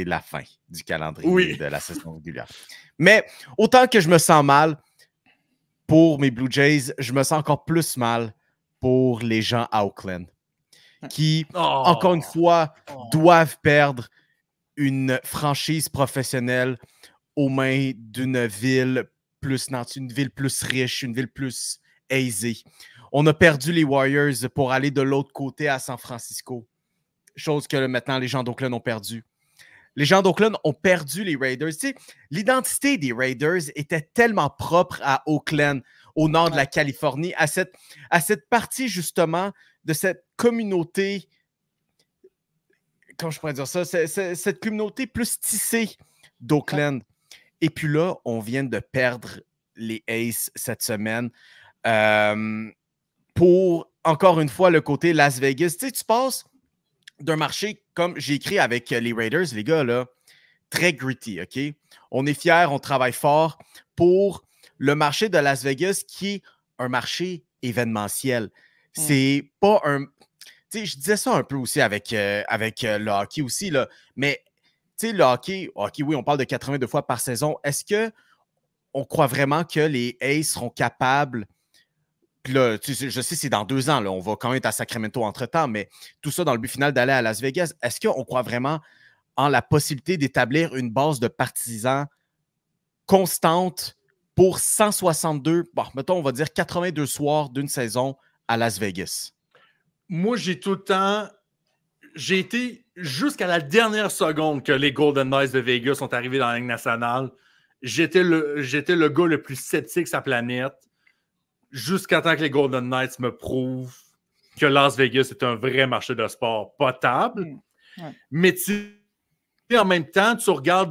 la fin du calendrier de la saison régulière. Mais autant que je me sens mal pour mes Blue Jays, je me sens encore plus mal pour les gens à Oakland qui, encore une fois, doivent perdre une franchise professionnelle aux mains d'une ville plus nantie, une ville plus riche, une ville plus aisée. On a perdu les Warriors pour aller de l'autre côté à San Francisco, chose que maintenant les gens d'Oakland ont perdu. Les gens d'Oakland ont perdu les Raiders. Tu sais, l'identité des Raiders était tellement propre à Oakland, au nord de la Californie, à cette partie justement de cette communauté, comment je pourrais dire ça, cette communauté plus tissée d'Oakland. Et puis là, on vient de perdre les Aces cette semaine pour, encore une fois, le côté Las Vegas. Tu sais, tu passes d'un marché, comme j'ai écrit avec les Raiders, les gars, là, très gritty, OK? On est fiers, on travaille fort pour le marché de Las Vegas qui est un marché événementiel. C'est pas un... Tu sais, je disais ça un peu aussi avec le hockey aussi, là, mais tu sais, le hockey, oui, on parle de 82 fois par saison. Est-ce qu'on croit vraiment que les Aces seront capables... Puis là, tu sais, je sais, c'est dans 2 ans, là, on va quand même être à Sacramento entre-temps, mais tout ça dans le but final d'aller à Las Vegas. Est-ce qu'on croit vraiment en la possibilité d'établir une base de partisans constante pour 162, bon, mettons, on va dire 82 soirs d'une saison à Las Vegas? Moi, j'ai été jusqu'à la dernière seconde que les Golden Knights de Vegas sont arrivés dans la Ligue nationale. J'étais le gars le plus sceptique sur la planète jusqu'à temps que les Golden Knights me prouvent que Las Vegas est un vrai marché de sport potable. Mais en même temps, tu regardes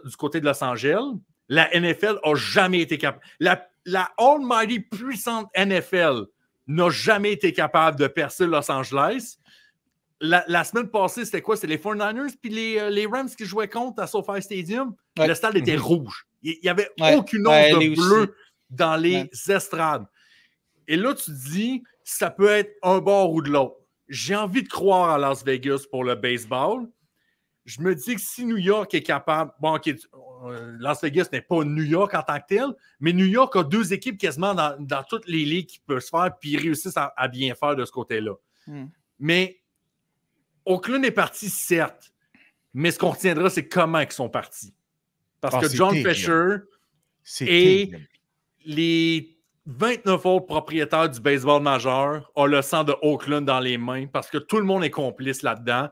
du côté de Los Angeles, la NFL n'a jamais été capable. La almighty puissante NFL n'a jamais été capable de percer Los Angeles. La semaine passée, c'était quoi? C'était les 49ers puis les Rams qui jouaient contre à SoFi Stadium. Le stade était rouge. Il n'y avait aucune once de bleu dans les estrades. Et là, tu te dis, ça peut être un bord ou de l'autre. J'ai envie de croire à Las Vegas pour le baseball. Je me dis que si New York est capable... Bon, OK, Las Vegas n'est pas New York en tant que tel, mais New York a 2 équipes quasiment dans toutes les ligues qui peuvent se faire, puis ils réussissent à bien faire de ce côté-là. Mais Oakland est parti, certes, mais ce qu'on retiendra, c'est comment ils sont partis. Parce que John Fisher et les 29 autres propriétaires du baseball majeur ont le sang de Oakland dans les mains parce que tout le monde est complice là-dedans.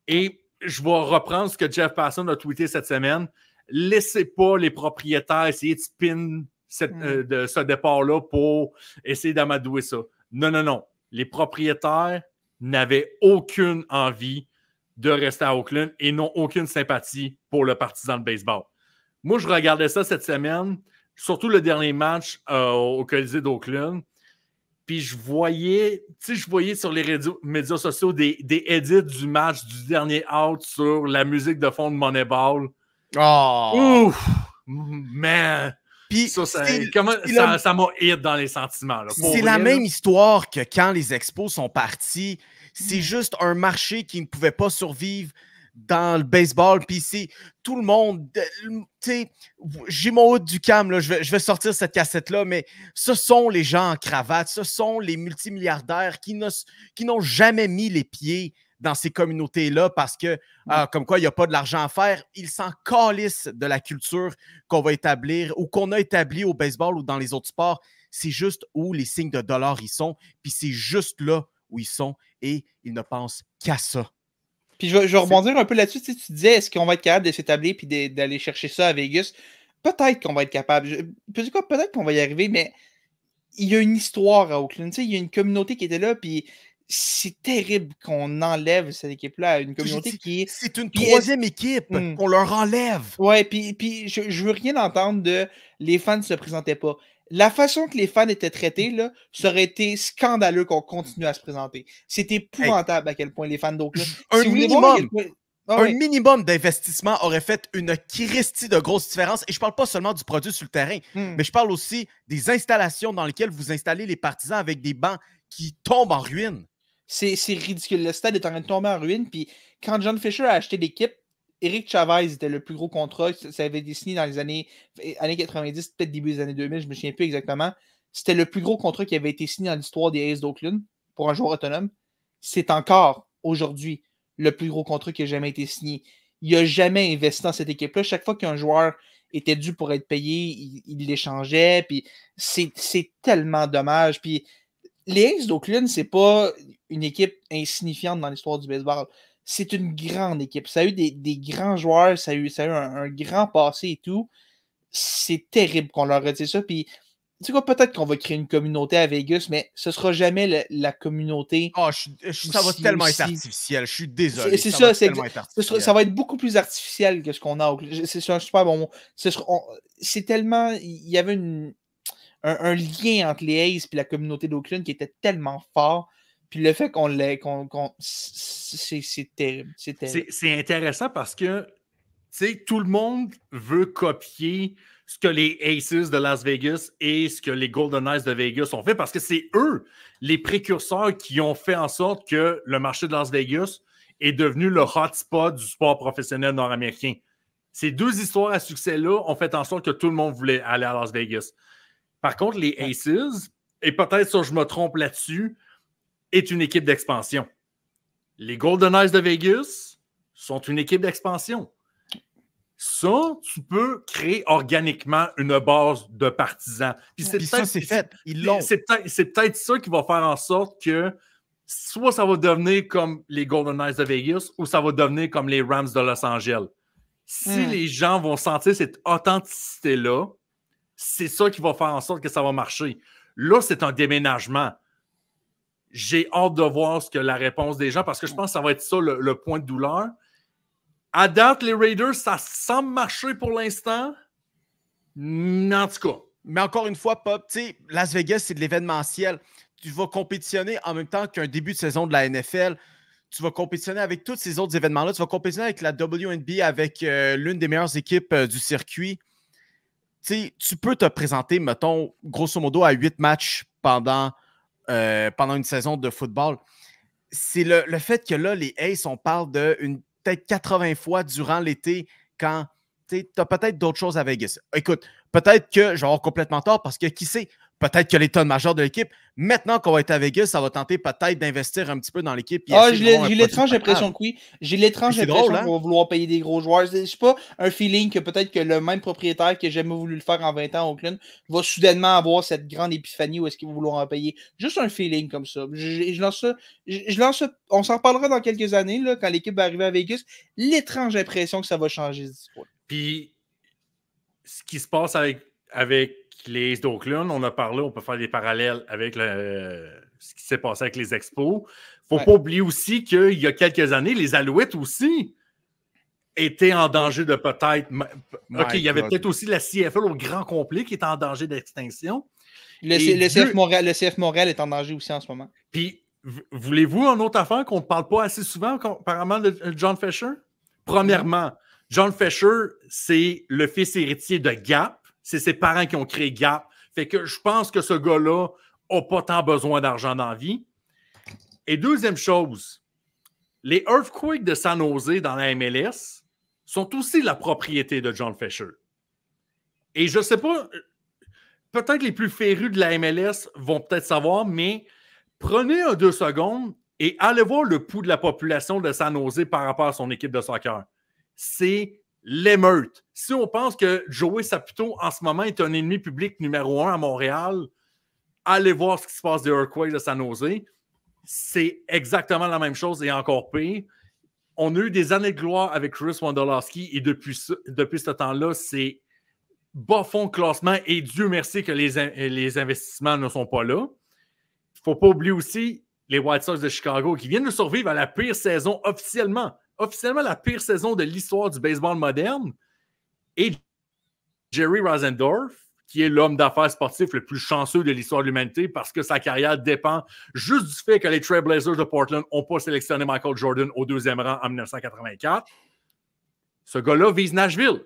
Et je vais reprendre ce que Jeff Passan a tweeté cette semaine. Laissez pas les propriétaires essayer de spin de ce départ-là pour essayer d'amadouer ça. Non. Les propriétaires n'avaient aucune envie de rester à Oakland et n'ont aucune sympathie pour le partisan de baseball. Moi, je regardais ça cette semaine, surtout le dernier match au Colisée d'Oakland. Puis je voyais sur les médias sociaux des edits du match du dernier out sur la musique de fond de Moneyball. Ouf! Man! Puis ça m'a hit dans les sentiments. C'est la même histoire que quand les Expos sont partis. C'est juste un marché qui ne pouvait pas survivre dans le baseball. Puis c'est tout le monde... Tu sais, j'ai mon haut du cam, là, je vais sortir cette cassette-là, mais ce sont les gens en cravate, ce sont les multimilliardaires qui n'ont jamais mis les pieds dans ces communautés-là parce que, comme quoi, il n'y a pas de l'argent à faire. Ils s'en calissent de la culture qu'on va établir ou qu'on a établie au baseball ou dans les autres sports. C'est juste où les signes de dollars ils sont, puis c'est juste là où ils sont et ils ne pensent qu'à ça. Puis je vais rebondir un peu là-dessus. Tu disais, est-ce qu'on va être capable de s'établir et d'aller chercher ça à Vegas? Peut-être qu'on va être capable. Peut-être qu'on va y arriver, mais il y a une histoire à Oakland. Il y a une communauté qui était là, puis c'est terrible qu'on enlève cette équipe-là à une communauté qui est... C'est une troisième équipe qu'on leur enlève. Ouais, puis je veux rien entendre de les fans ne se présentaient pas. La façon que les fans étaient traités, là, ça aurait été scandaleux qu'on continue à se présenter. C'est épouvantable à quel point les fans d'Oakland... Un minimum d'investissement aurait fait une christie de grosse différence. Et je parle pas seulement du produit sur le terrain, mais je parle aussi des installations dans lesquelles vous installez les partisans avec des bancs qui tombent en ruine. C'est ridicule. Le stade est en train de tomber en ruine. Puis quand John Fisher a acheté l'équipe, Eric Chavez était le plus gros contrat. Ça avait été signé dans les années 90, peut-être début des années 2000, je ne me souviens plus exactement. C'était le plus gros contrat qui avait été signé dans l'histoire des A's d'Oakland pour un joueur autonome. C'est encore, aujourd'hui, le plus gros contrat qui a jamais été signé. Il n'a jamais investi dans cette équipe-là. Chaque fois qu'un joueur était dû pour être payé, il l'échangeait. Puis c'est tellement dommage. Puis les A's d'Oakland, c'est pas une équipe insignifiante dans l'histoire du baseball. C'est une grande équipe. Ça a eu des grands joueurs, ça a eu un grand passé et tout. C'est terrible qu'on leur retire ça. Puis, tu sais quoi, peut-être qu'on va créer une communauté à Vegas, mais ce sera jamais la communauté. Oh, ça va tellement être artificiel. Je suis désolé. C'est ça, ça va être beaucoup plus artificiel que ce qu'on a. C'est un super bon mot. C'est tellement. Il y avait un lien entre les A's et la communauté d'Oakland qui était tellement fort. Puis le fait qu'on l'ait. C'est terrible. C'est intéressant parce que tout le monde veut copier ce que les Aces de Las Vegas et ce que les Golden Knights de Vegas ont fait parce que c'est eux, les précurseurs, qui ont fait en sorte que le marché de Las Vegas est devenu le hotspot du sport professionnel nord-américain. Ces deux histoires à succès-là ont fait en sorte que tout le monde voulait aller à Las Vegas. Par contre, les Aces, et peut-être ça je me trompe là-dessus, est une équipe d'expansion. Les Golden Knights de Vegas sont une équipe d'expansion. Ça, tu peux créer organiquement une base de partisans. Puis ça, c'est fait. Ils l'ont. C'est peut-être ça qui va faire en sorte que soit ça va devenir comme les Golden Knights de Vegas ou ça va devenir comme les Rams de Los Angeles. Si les gens vont sentir cette authenticité-là, c'est ça qui va faire en sorte que ça va marcher. Là, c'est un déménagement. J'ai hâte de voir ce que la réponse des gens, parce que je pense que ça va être ça le point de douleur. À date, les Raiders, ça semble marcher pour l'instant. En tout cas. Mais encore une fois, Pop, tu sais, Las Vegas, c'est de l'événementiel. Tu vas compétitionner en même temps qu'un début de saison de la NFL. Tu vas compétitionner avec tous ces autres événements-là. Tu vas compétitionner avec la WNBA, avec l'une des meilleures équipes du circuit. Tu sais, tu peux te présenter, mettons, grosso modo, à 8 matchs pendant une saison de football. C'est le fait que là, les Aces, on parle de peut-être 80 fois durant l'été quand tu as peut-être d'autres choses à Vegas. Écoute, peut-être que je vais avoir complètement tort parce que qui sait, peut-être que l'état majeur de l'équipe, maintenant qu'on va être à Vegas, ça va tenter peut-être d'investir un petit peu dans l'équipe. J'ai l'étrange impression que oui. J'ai l'étrange impression qu'on va vouloir payer des gros joueurs. C'est pas un feeling que peut-être que le même propriétaire qui n'a jamais voulu le faire en 20 ans à Oakland va soudainement avoir cette grande épiphanie où est-ce qu'il va vouloir en payer. Juste un feeling comme ça. Je lance ça. On s'en reparlera dans quelques années là, quand l'équipe va arriver à Vegas. L'étrange impression que ça va changer ce discours. Puis, ce qui se passe avec les Aces d'Oakland, on a parlé, on peut faire des parallèles avec ce qui s'est passé avec les Expos. Il ne faut pas oublier aussi qu'il y a quelques années, les Alouettes aussi étaient en danger de peut-être... OK, il y avait peut-être aussi la CFL au grand complet qui est en danger d'extinction. Le CF Montréal est en danger aussi en ce moment. Puis, voulez-vous une autre affaire qu'on ne parle pas assez souvent apparemment de John Fisher? Premièrement, John Fisher, c'est le fils héritier de Gap. C'est ses parents qui ont créé Gap. Fait que je pense que ce gars-là n'a pas tant besoin d'argent dans la vie. Et deuxième chose, les Earthquakes de San Jose dans la MLS sont aussi la propriété de John Fisher. Et je ne sais pas, peut-être les plus férus de la MLS vont peut-être savoir, mais prenez 2 secondes et allez voir le pouls de la population de San Jose par rapport à son équipe de soccer. C'est l'émeute. Si on pense que Joey Saputo, en ce moment, est un ennemi public numéro 1 à Montréal, allez voir ce qui se passe des Earthquakes de San Jose. C'est exactement la même chose et encore pire. On a eu des années de gloire avec Chris Wondolowski et depuis ce temps-là, c'est bas fond de classement et Dieu merci que les investissements ne sont pas là. Il ne faut pas oublier aussi les White Sox de Chicago qui viennent de survivre à la pire saison officiellement la pire saison de l'histoire du baseball moderne. Et Jerry Rosendorf, qui est l'homme d'affaires sportif le plus chanceux de l'histoire de l'humanité parce que sa carrière dépend juste du fait que les Trail Blazers de Portland n'ont pas sélectionné Michael Jordan au 2e rang en 1984. Ce gars-là vise Nashville.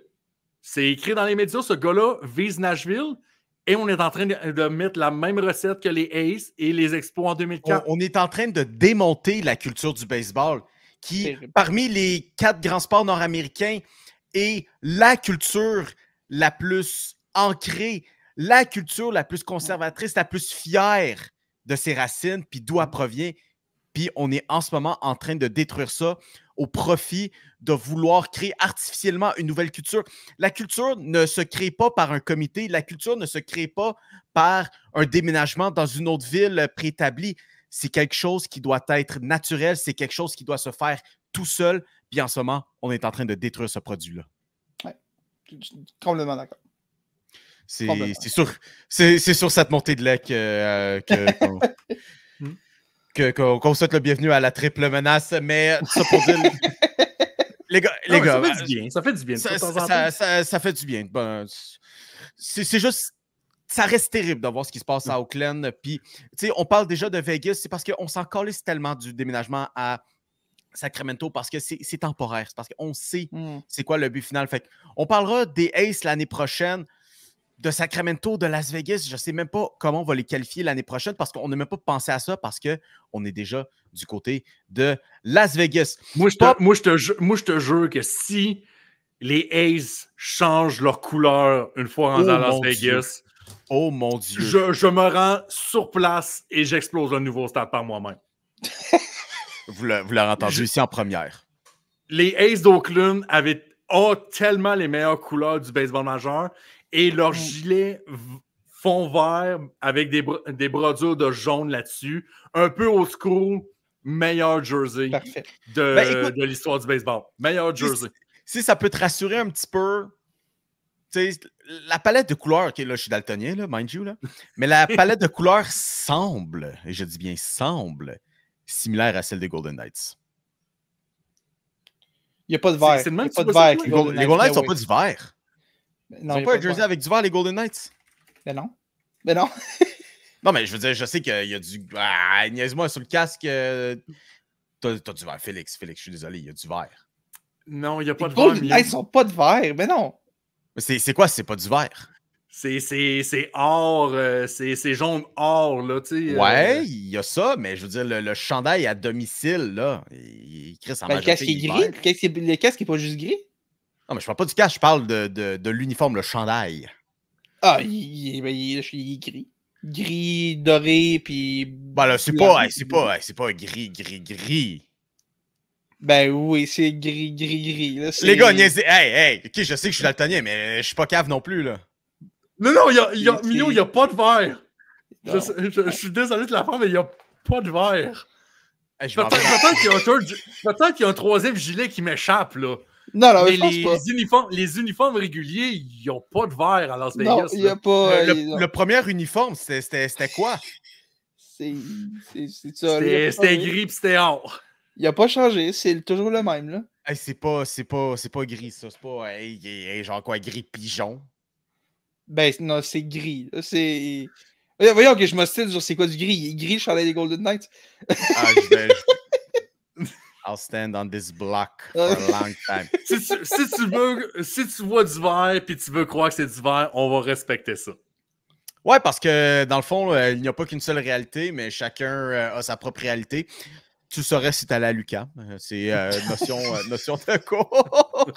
C'est écrit dans les médias, ce gars-là vise Nashville et on est en train de mettre la même recette que les Aces et les Expos en 2004. On est en train de démonter la culture du baseball. qui, parmi les 4 grands sports nord-américains, est la culture la plus ancrée, la culture la plus conservatrice, la plus fière de ses racines, puis d'où elle provient. Puis on est en ce moment en train de détruire ça au profit de vouloir créer artificiellement une nouvelle culture. La culture ne se crée pas par un comité, la culture ne se crée pas par un déménagement dans une autre ville préétablie. C'est quelque chose qui doit être naturel, c'est quelque chose qui doit se faire tout seul. Puis en ce moment, on est en train de détruire ce produit-là. Ouais, complètement d'accord. C'est sur cette montée de lait qu'on souhaite le bienvenu à la triple menace. Mais ça pour dire... les gars, ça fait du bien. Ça fait du bien. Ça fait du bien. Ben, c'est juste... Ça reste terrible de voir ce qui se passe à Oakland. Puis, tu sais, on parle déjà de Vegas. C'est parce qu'on s'en calisse tellement du déménagement à Sacramento parce que c'est temporaire. C'est parce qu'on sait c'est quoi le but final. Fait on parlera des Aces l'année prochaine, de Sacramento, de Las Vegas. Je ne sais même pas comment on va les qualifier l'année prochaine parce qu'on n'a même pas pensé à ça parce qu'on est déjà du côté de Las Vegas. Moi, je te jure que si les Aces changent leur couleur une fois rendus à Las Vegas, oh mon Dieu. Je me rends sur place et j'explose un nouveau stade par moi-même. Vous l'avez entendu ici en première. Les Aces d'Oakland ont tellement les meilleures couleurs du baseball majeur et leurs gilets fond vert avec des brodures de jaune là-dessus. Un peu old school, meilleur jersey de l'histoire du baseball. Meilleur jersey. Si ça peut te rassurer un petit peu, la palette de couleurs, OK, là, je suis daltonien, là, mind you, là, mais la palette de couleurs semble, et je dis bien semble, similaire à celle des Golden Knights. Il n'y a pas de vert. C'est le même pas de vert. Les Golden Knights n'ont pas du vert. Ils n'ont pas un jersey avec du vert, les Golden Knights. Ben non. Ben non. Non, mais je veux dire, je sais qu'il y a du... Ah, niaise-moi sur le casque. T'as du vert, Félix. Félix, je suis désolé, il y a du vert. Non, il n'y a pas de vert. Les Golden Knights n'ont pas de vert. Ben non. C'est quoi si c'est pas du vert? C'est or, c'est jaune or, là, tu sais. Ouais, il y a ça, mais je veux dire, le chandail à domicile, là, il crée sa majorité. Le casque est gris. Le casque n'est pas juste gris. Non, mais je parle pas du casque, je parle de l'uniforme, le chandail. Ah, il est gris. Gris, doré, puis... Ben là, c'est pas gris. Ben oui, c'est gris. Là, les gars, niaisez. Hey, ok, je sais que je suis daltonien, mais je suis pas cave non plus, là. Non, Mino, il n'y a pas de vert. Je suis désolé de la faire, mais il n'y a pas de vert. Hey, peut-être qu'il y a un troisième gilet qui m'échappe, là. Non, mais les uniformes réguliers, ils n'ont pas de vert à Las Vegas. Non, il n'y a pas... Le premier uniforme, c'était quoi? C'est ça. C'était gris puis c'était or. Il n'a pas changé, c'est toujours le même, là. Hey, c'est pas gris, ça. C'est pas genre quoi, gris pigeon? Ben, non, c'est gris. C'est... Voyons que je me style sur c'est quoi du gris. Il est gris, le chandail des Golden Knights. I'll stand on this block for a long time. si tu vois du vert et tu veux croire que c'est du vert, on va respecter ça. Ouais, parce que dans le fond, il n'y a pas qu'une seule réalité, mais chacun a sa propre réalité. Tu le saurais si tu allais à l'UQAM. C'est notion de cours.